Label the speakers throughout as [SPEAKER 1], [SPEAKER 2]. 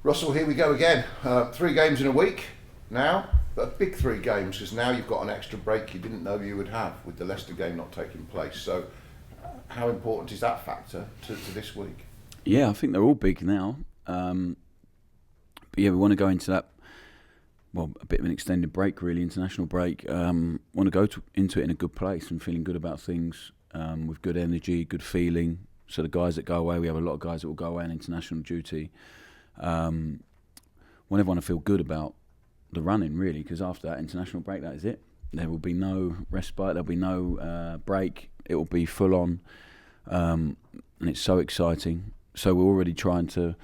[SPEAKER 1] Russell, here we go again. 3 games in a week now, but a big 3 games because now you've got an extra break you didn't know you would have with the Leicester game not taking place. So how important is that factor to this week?
[SPEAKER 2] Yeah, I think they're all big now. But yeah, we want to go into that, well, a bit of an extended break really, international break. Want to go into it in a good place and feeling good about things, with good energy, good feeling. So the guys that go away, we have a lot of guys that will go away on international duty. Want everyone to feel good about the running really, because after that international break, that is it. There will be no respite, there'll be no break. It will be full on, and it's so exciting. So we're already trying to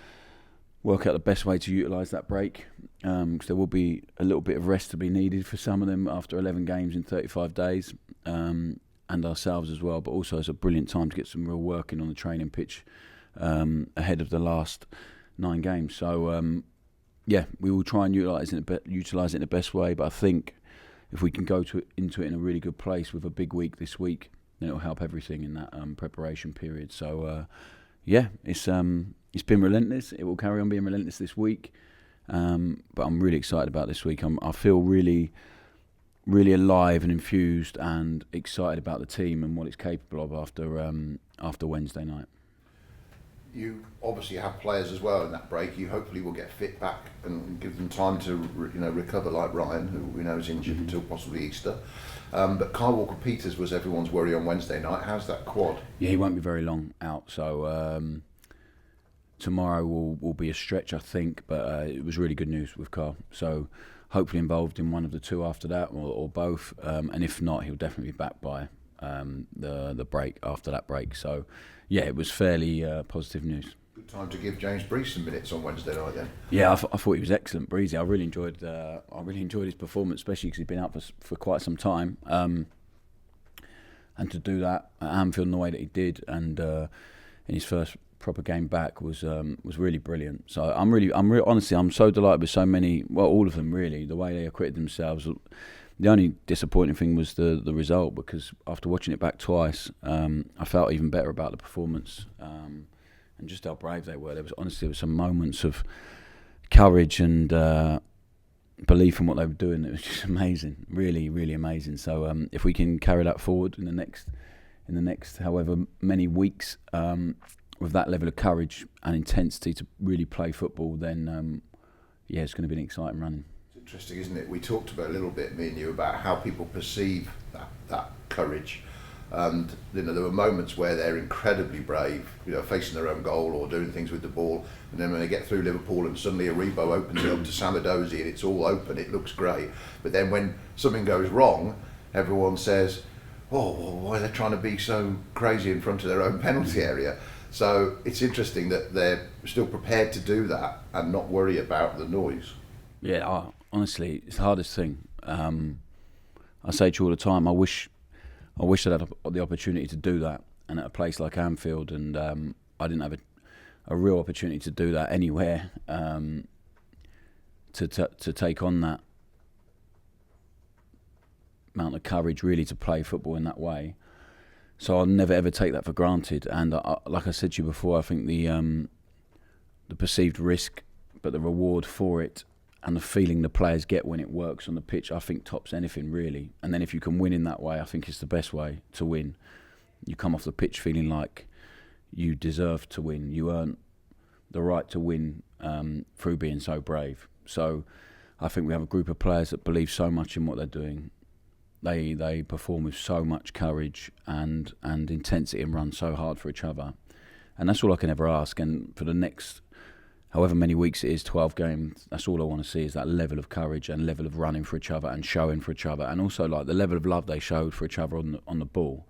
[SPEAKER 2] work out the best way to utilise that break, because there will be a little bit of rest to be needed for some of them after 11 games in 35 days, and ourselves as well. But also it's a brilliant time to get some real work in on the training pitch ahead of the last 9 games. So yeah, we will try and utilise it in the best way. But I think if we can go into it in a really good place with a big week this week, then it will help everything in that preparation period. So yeah, it's been relentless. It will carry on being relentless this week. But I'm really excited about this week. I feel really, really alive and infused and excited about the team and what it's capable of after Wednesday night.
[SPEAKER 1] You obviously have players as well in that break. You hopefully will get fit back and give them time to recover, like Ryan, who we know is injured until possibly Easter. But Kyle Walker-Peters was everyone's worry on Wednesday night. How's that quad?
[SPEAKER 2] Yeah, he won't be very long out. So tomorrow will be a stretch, I think. But it was really good news with Kyle. So hopefully involved in one of the 2 after that, or both. And if not, he'll definitely be back by the break, after that break. So yeah, it was fairly positive news.
[SPEAKER 1] Good time to give James Breeze some minutes on Wednesday night then.
[SPEAKER 2] Yeah, I thought he was excellent, Breezy. I really enjoyed his performance, especially because he'd been out for quite some time. And to do that at Anfield in the way that he did, and in his first proper game back was really brilliant. So honestly, I'm so delighted with so many, well, all of them really, the way they acquitted themselves. The only disappointing thing was the result, because after watching it back twice, I felt even better about the performance, and just how brave they were. There was some moments of courage and belief in what they were doing. It was just amazing, really, really amazing. So if we can carry that forward in the next however many weeks, with that level of courage and intensity to really play football, then yeah, it's going to be an exciting running.
[SPEAKER 1] Interesting, isn't it? We talked about a little bit, me and you, about how people perceive that courage, and there were moments where they're incredibly brave, facing their own goal or doing things with the ball, and then when they get through Liverpool and suddenly Aribo opens it up to Samadozi and it's all open, it looks great. But then when something goes wrong, everyone says, "Oh, well, why are they trying to be so crazy in front of their own penalty area?" So it's interesting that they're still prepared to do that and not worry about the noise.
[SPEAKER 2] Yeah, honestly, it's the hardest thing. I say to you all the time, I wish I'd had the opportunity to do that, and at a place like Anfield, and I didn't have a real opportunity to do that anywhere, to take on that amount of courage really to play football in that way. So I'll never ever take that for granted. And like I said to you before, I think the perceived risk, but the reward for it, and the feeling the players get when it works on the pitch, I think tops anything really. And then if you can win in that way, I think it's the best way to win. You come off the pitch feeling like you deserve to win. You earn the right to win through being so brave. So I think we have a group of players that believe so much in what they're doing. They perform with so much courage and intensity and run so hard for each other. And that's all I can ever ask. And for the next however many weeks it is, 12 games, that's all I want to see, is that level of courage and level of running for each other and showing for each other, and also like the level of love they showed for each other on the ball.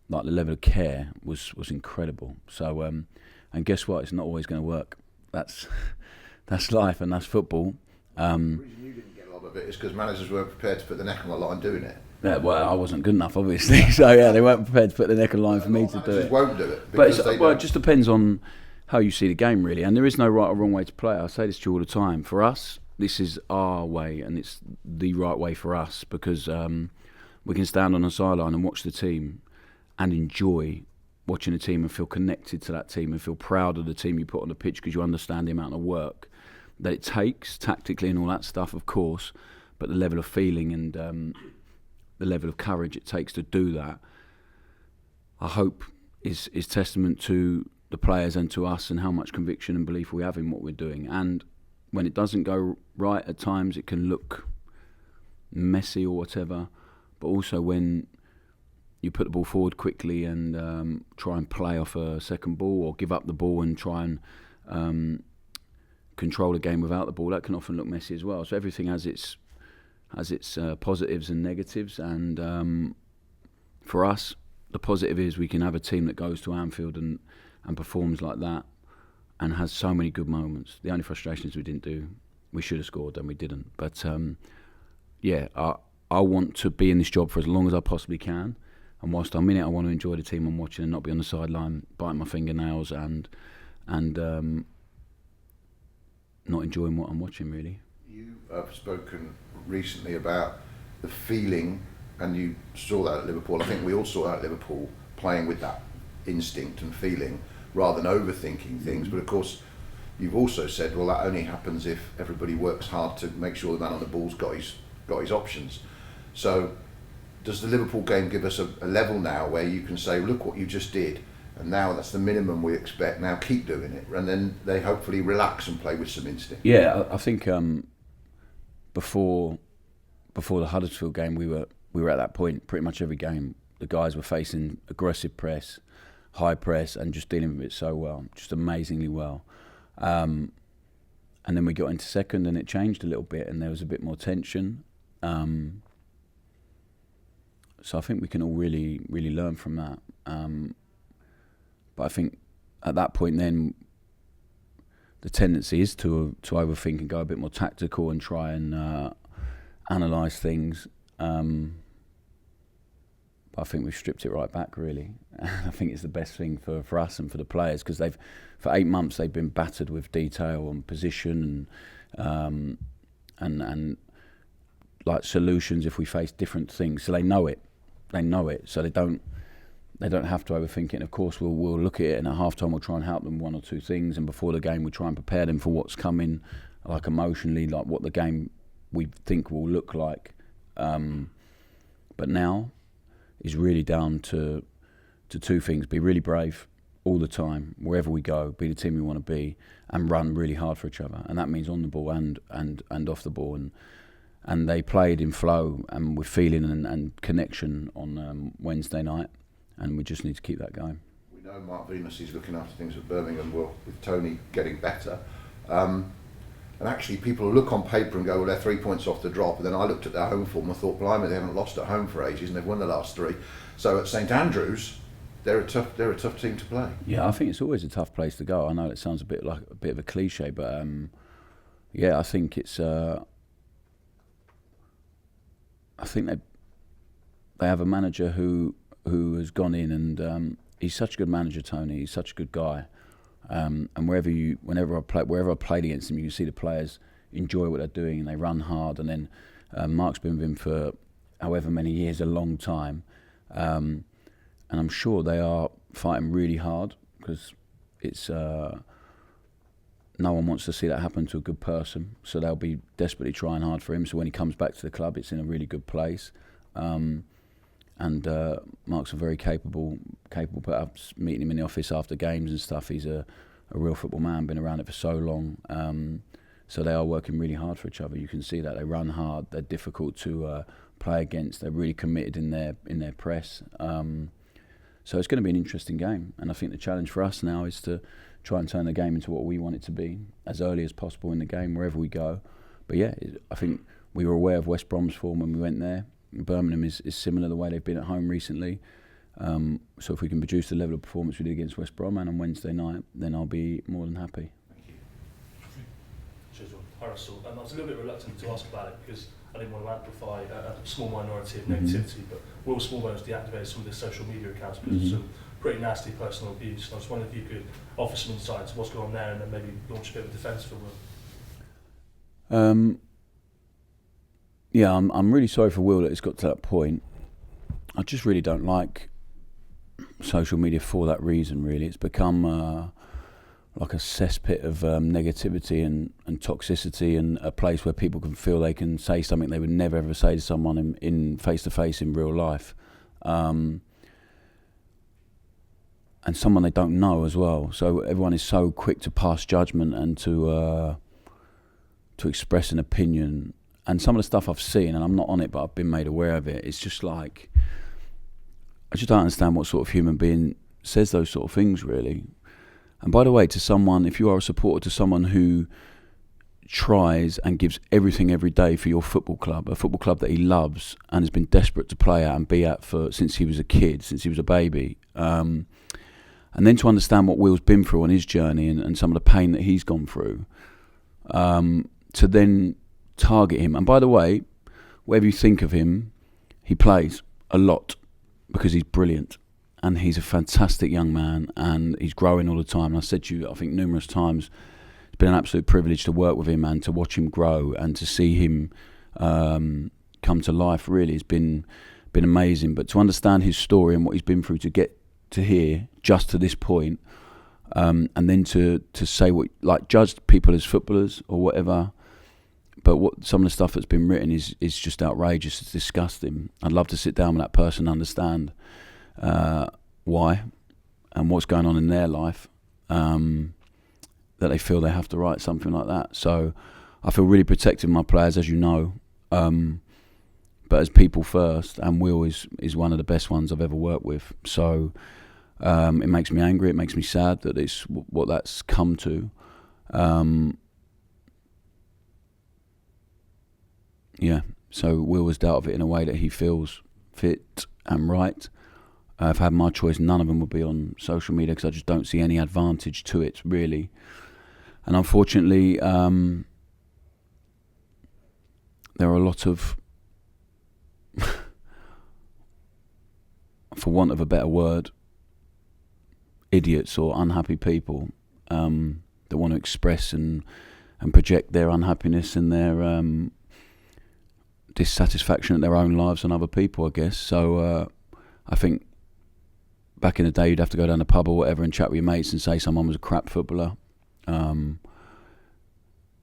[SPEAKER 2] Like the level of care was incredible. So and guess what? It's not always going to work. That's life and that's football.
[SPEAKER 1] The reason you didn't get a lot of it is because managers weren't prepared to put the neck on the line doing it.
[SPEAKER 2] Yeah, well, I wasn't good enough, obviously. So yeah, they weren't prepared to put the neck on the line for me to do it.
[SPEAKER 1] Won't do it.
[SPEAKER 2] But it just depends on how you see the game, really. And there is no right or wrong way to play. I say this to you all the time. For us, this is our way, and it's the right way for us, because we can stand on the sideline and watch the team and enjoy watching the team and feel connected to that team and feel proud of the team you put on the pitch, because you understand the amount of work that it takes tactically and all that stuff, of course, but the level of feeling and the level of courage it takes to do that, I hope is testament to the players and to us and how much conviction and belief we have in what we're doing. And when it doesn't go right at times, it can look messy or whatever, but also when you put the ball forward quickly and try and play off a second ball, or give up the ball and try and control the game without the ball, that can often look messy as well. So everything has its positives and negatives, and for us, the positive is we can have a team that goes to Anfield and performs like that and has so many good moments. The only frustration is we should have scored and we didn't. But I want to be in this job for as long as I possibly can, and whilst I'm in it, I want to enjoy the team I'm watching and not be on the sideline biting my fingernails and not enjoying what I'm watching, really.
[SPEAKER 1] You have spoken recently about the feeling, and you saw that at Liverpool. I think we all saw that at Liverpool, playing with that instinct and feeling rather than overthinking things. But of course, you've also said, well, that only happens if everybody works hard to make sure the man on the ball's got his options. So does the Liverpool game give us a level now where you can say, look what you just did, and now that's the minimum we expect, now keep doing it, and then they hopefully relax and play with some instinct?
[SPEAKER 2] Yeah, I think before the Huddersfield game, we were at that point pretty much every game. The guys were facing aggressive press, high press, and just dealing with it so well, just amazingly well. And then we got into second and it changed a little bit and there was a bit more tension. So I think we can all really, really learn from that. But I think at that point then, the tendency is to overthink and go a bit more tactical and try and analyse things. But I think we've stripped it right back, really. I think it's the best thing for us and for the players, because for 8 months they've been battered with detail and position and like solutions if we face different things. So they know it. So they don't have to overthink it. And of course we'll look at it, and at half-time we'll try and help them one or two things, and before the game we'll try and prepare them for what's coming, like emotionally, like what the game we think will look like. But now is really down to two things: be really brave all the time, wherever we go, be the team we want to be, and run really hard for each other. And that means on the ball and off the ball. And they played in flow and with feeling and connection on Wednesday night, and we just need to keep that going.
[SPEAKER 1] We know Mark Venus is looking after things at Birmingham, well, with Tony getting better. And actually people look on paper and go, well, they're 3 points off the drop. And then I looked at their home form and thought, blimey, they haven't lost at home for ages and they've won the last 3. So at St Andrews, they're a tough team to play. Yeah,
[SPEAKER 2] I think it's always a tough place to go. I know it sounds a bit of a cliche, but I think it's. I think they have a manager who has gone in and he's such a good manager, Tony. He's such a good guy. And wherever I played against him, you can see the players enjoy what they're doing and they run hard. And then Mark's been with him for however many years, a long time. And I'm sure they are fighting really hard, because it's no one wants to see that happen to a good person. So they'll be desperately trying hard for him. So when he comes back to the club, it's in a really good place. And Mark's a very capable. But I'm meeting him in the office after games and stuff. He's a real football man, been around it for so long. So they are working really hard for each other. You can see that they run hard. They're difficult to play against. They're really committed in their press. So it's going to be an interesting game. And I think the challenge for us now is to try and turn the game into what we want it to be as early as possible in the game, wherever we go. But yeah, I think we were aware of West Brom's form when we went there. Birmingham is similar the way they've been at home recently. So if we can produce the level of performance we did against West Brom and on Wednesday night, then I'll be more than happy.
[SPEAKER 1] Thank you.
[SPEAKER 3] Cheers, Hi Russell. I was a little bit reluctant to ask about it because I didn't want to amplify a small minority of negativity, but Will Smallbone's deactivated some of his social media accounts because of some pretty nasty personal abuse. And I was wondering if you could offer some insight into what's going on there and then maybe launch a bit of a defence for Will.
[SPEAKER 2] Yeah, I'm really sorry for Will that it's got to that point. I just really don't like social media for that reason, really. It's become like a cesspit of negativity and toxicity and a place where people can feel they can say something they would never ever say to someone in face-to-face in real life. And someone they don't know as well. So everyone is so quick to pass judgment and to express an opinion. And some of the stuff I've seen, and I'm not on it, but I've been made aware of it, it's just like, I just don't understand what sort of human being says those sort of things, really. And by the way, to someone, if you are a supporter to someone who tries and gives everything every day for your football club, a football club that he loves and has been desperate to play at and be at since he was a kid, since he was a baby, and then to understand what Will's been through on his journey and some of the pain that he's gone through, to then target him. And by the way, whatever you think of him, he plays a lot because he's brilliant. And he's a fantastic young man, and he's growing all the time. And I said to you, I think numerous times, it's been an absolute privilege to work with him and to watch him grow and to see him come to life. Really, it's been amazing. But to understand his story and what he's been through to get to here, just to this point, and then to say what, like, judge people as footballers or whatever. But what some of the stuff that's been written is just outrageous. It's disgusting. I'd love to sit down with that person and understand why and what's going on in their life, that they feel they have to write something like that. So I feel really protective of my players, as you know, but as people first, and Will is one of the best ones I've ever worked with. So it makes me angry, it makes me sad that it's what that's come to. So Will was dealt with it in a way that he feels fit and right. If I had my choice, none of them would be on social media because I just don't see any advantage to it, really. And unfortunately, there are a lot of, for want of a better word, idiots or unhappy people that want to express and project their unhappiness and their dissatisfaction at their own lives on other people, I guess. So I think back in the day, you'd have to go down the pub or whatever and chat with your mates and say someone was a crap footballer. And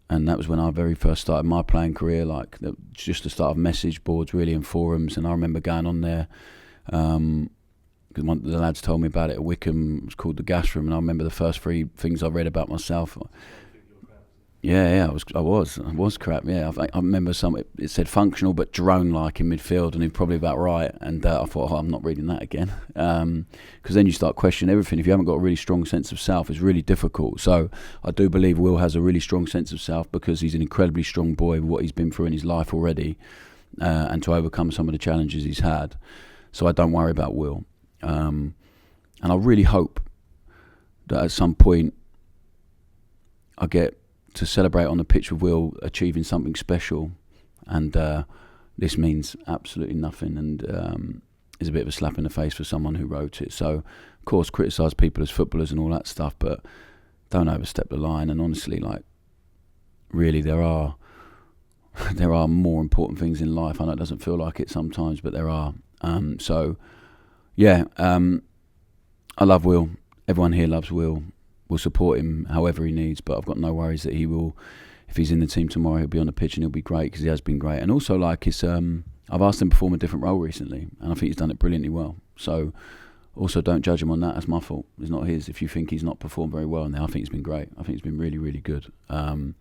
[SPEAKER 2] that was when I very first started my playing career, like just the start of message boards, really, and forums. And I remember going on there, because one of the lads told me about it at Wickham. It was called the Gas Room, and I remember the first 3 things I read about myself. Yeah, I was crap. Yeah, I remember it said functional but drone-like in midfield, and he's probably about right. And I thought, I'm not reading that again, because then you start questioning everything. If you haven't got a really strong sense of self, it's really difficult. So I do believe Will has a really strong sense of self because he's an incredibly strong boy with what he's been through in his life already, and to overcome some of the challenges he's had. So I don't worry about Will, and I really hope that at some point I get to celebrate on the pitch with Will achieving something special, and this means absolutely nothing, and is a bit of a slap in the face for someone who wrote it. So, of course, criticise people as footballers and all that stuff, but don't overstep the line. And honestly, like, really, there are more important things in life. I know it doesn't feel like it sometimes, but there are. I love Will. Everyone here loves Will. We'll support him however he needs, but I've got no worries that he will, if he's in the team tomorrow, he'll be on the pitch and he'll be great, because he has been great. And also, like, I've asked him to perform a different role recently, and I think he's done it brilliantly well. So also don't judge him on that. That's my fault. It's not his. If you think he's not performed very well in there, I think he's been great. I think he's been really, really good. And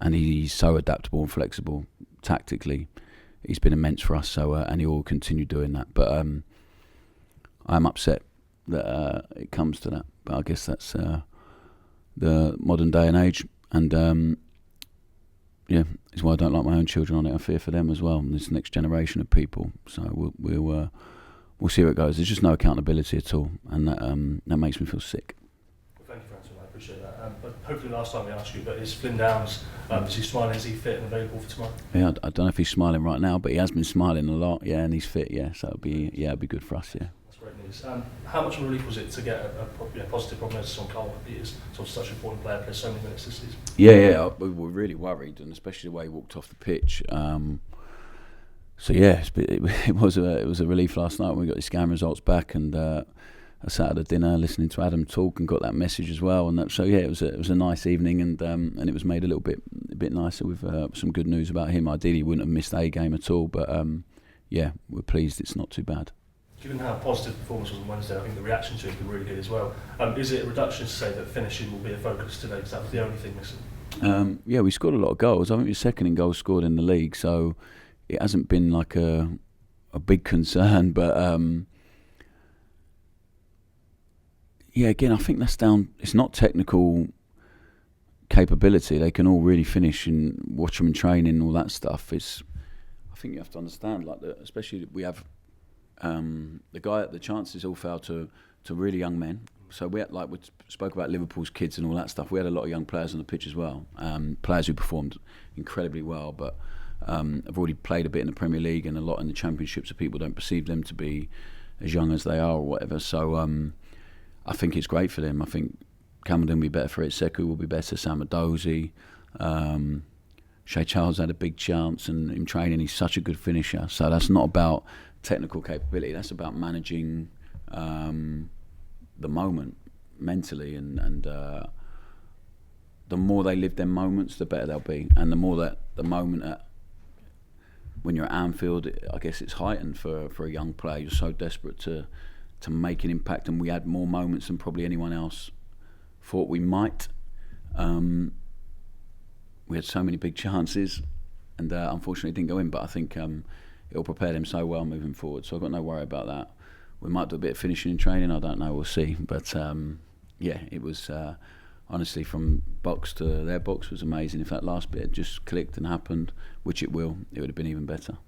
[SPEAKER 2] he's so adaptable and flexible tactically. He's been immense for us, so and he will continue doing that. But I'm upset that it comes to that. But I guess that's the modern day and age, and it's why I don't like my own children on it. I fear for them as well, and this next generation of people. So we'll see where it goes. There's just no accountability at all, and that makes me feel sick.
[SPEAKER 3] Well, thank you for answering that. I appreciate that. But hopefully last time we asked you, but is Flynn Downs, is he smiling? Is he fit and available for tomorrow?
[SPEAKER 2] Yeah, I don't know if he's smiling right now, but he has been smiling a lot. Yeah, and he's fit. Yeah, so it'll be good for us. Yeah.
[SPEAKER 3] Great news. How much of a relief was it to get a positive prognosis on Cole? He is sort of such an important player, plays so many minutes this season.
[SPEAKER 2] Yeah, we were really worried, and especially the way he walked off the pitch. It was a relief last night when we got the scan results back, and I sat at a dinner listening to Adam talk and got that message as well. And it was a nice evening, and it was made a little bit bit nicer with some good news about him. Ideally, he wouldn't have missed a game at all, but yeah, we're pleased it's not too bad.
[SPEAKER 3] Given how positive the performance was on Wednesday, I think the reaction to it has been really good as well. Is it a reduction to say that finishing will be a focus today, because that was the only thing missing?
[SPEAKER 2] Yeah, we scored a lot of goals. I think we're second in goals scored in the league, so it hasn't been like a big concern. But yeah, again, I think that's down. It's not technical capability. They can all really finish and watch them in training and all that stuff. I think you have to understand, like, especially we have the guy at the chances all fell to really young men. So we spoke about Liverpool's kids and all that stuff. We had a lot of young players on the pitch as well, players who performed incredibly well, but have already played a bit in the Premier League and a lot in the Championship, so people don't perceive them to be as young as they are or whatever. So I think it's great for them. I think Camden will be better for it. Sekou will be better. Samadozi. Shea Charles had a big chance, and in training he's such a good finisher. So that's not about technical capability. That's about managing the moment mentally, and the more they live their moments, the better they'll be. And the more that the moment when you're at Anfield, I guess it's heightened for a young player. You're so desperate to make an impact, and we had more moments than probably anyone else thought we might. We had so many big chances, and unfortunately it didn't go in, but I think it'll prepare them so well moving forward, so I've got no worry about that. We might do a bit of finishing and training, I don't know, we'll see. But yeah, it was honestly, from box to their box was amazing. If that last bit had just clicked and happened, which it will, it would have been even better.